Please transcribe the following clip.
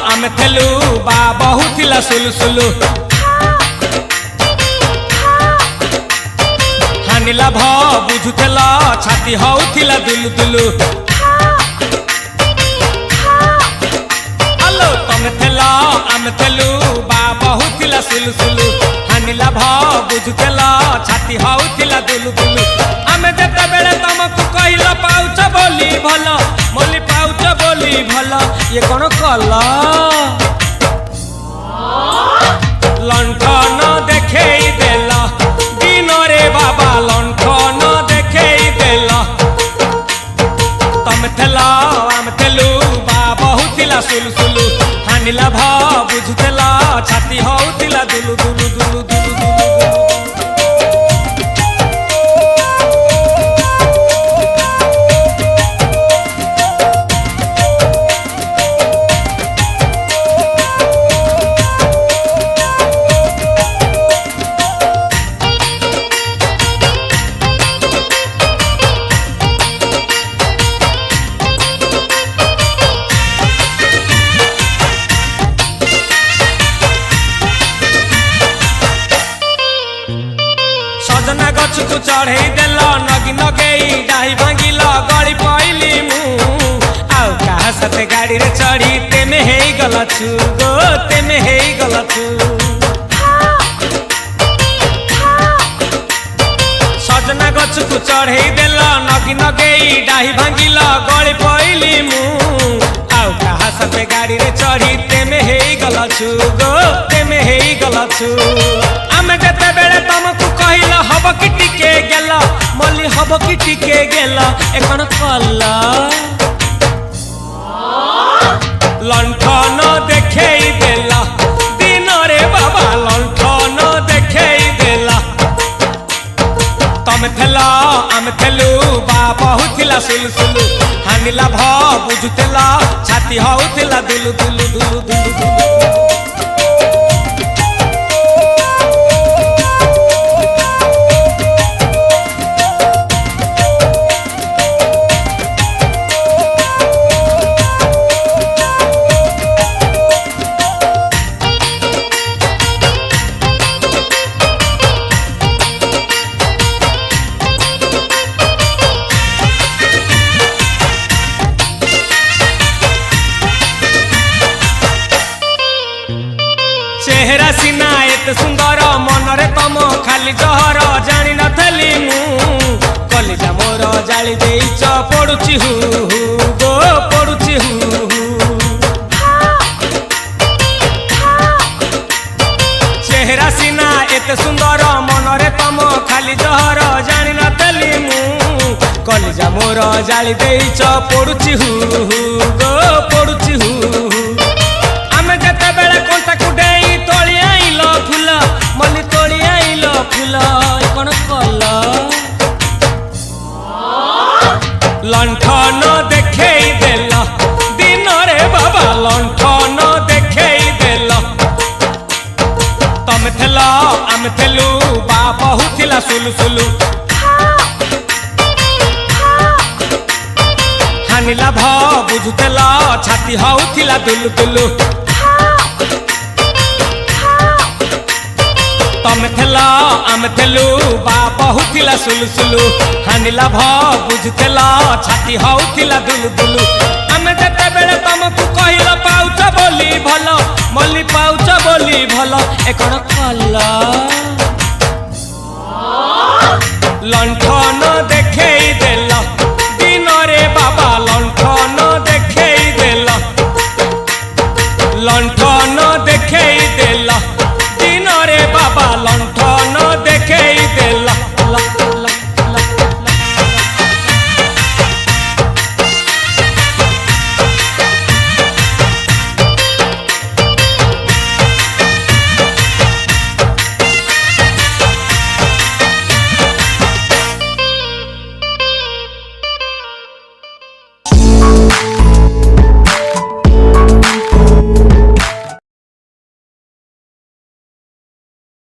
आमे थेलु बा बहुथिला सुलुसुलु हानि लाभ बुझुथेला छाती होउथिला दुलु दुलु आलो तमे थेला आमे थेलु बा बहुथिला सुलुसुलु हानि लाभ बुझुथेला छाती होउथिला दुलु दुलु आमे जेते बेले तमकु कहिला पाउछ बोली भलो मोली पाउछ बोली भलो ये कोन कला लंठन देखेई देला दिन रे बाबा लंठन देखेई देला तमे थेला आमे थेलु बा बहुथिला सुलुसुलु हानि लाभ बुझुथेला छाती होउथिला दुलु दुलु दुलु दुलु दुलु सजना गछ को चढ़े देल नगी नगेई डाही भांगिल गड़ी पइली मु आउ कहा साथे गाड़ी रे चढ़ी तेमे हेई गलछु गो तेमे हेई गलछु सजना गछ को चढ़े देल नगी नगेई डाही भांगिल गड़ी पइली मु आउ कहा साथे गाड़ी रे चढ़ी तेमे हेई गलछु गो तेमे हेई गलछु आमे जते बेले तमकु कहिला हब कि टिके गेला मल्ली हब कि टिके गेला एकन कला लंठन देखेई देला दिन रे बाबा लंठन देखेई देला तमे थेला आमे थेलु बा बहुथिला सुलुसुलु हानि लाभ बुझुथेला छाती होउथिला दुलु दुलु दुलु दुलु दुलु चेहरा सीना एते सुंदर मनरे तम खाली जहर जानी नथली मु कलिजा मोर जाली देइच पडुची हु गो पडुची हु चेहरा सीना एते सुंदर मनरे तम खाली जहर जानी नथली मु कलिजा मोर जाली देइच पडुची हु गो पडुची हु आमे जते बेले कोंटा कुडे तोली आइलो फूल मल्ली तोली आइलो फूल कोन कला लंठन देखेई देला दिन रे बाबा लंठन देखेई देला तमे थेला आमे थेलु बा बहुथिला सुलुसुलु हानि लाभ बुझुथेला छाती होउथिला दुलु दुलु तमे थेला आमे थेलु बा बहुथिला सुलुसुलु हानि लाभ बुझुथेला छाती होउथिला दुलु दुलु आमे जेते बेले तमकु कहिला पाउछ बोली भलो मल्ली पाउछ बोली भलो एकन कला लंठन देखेई दे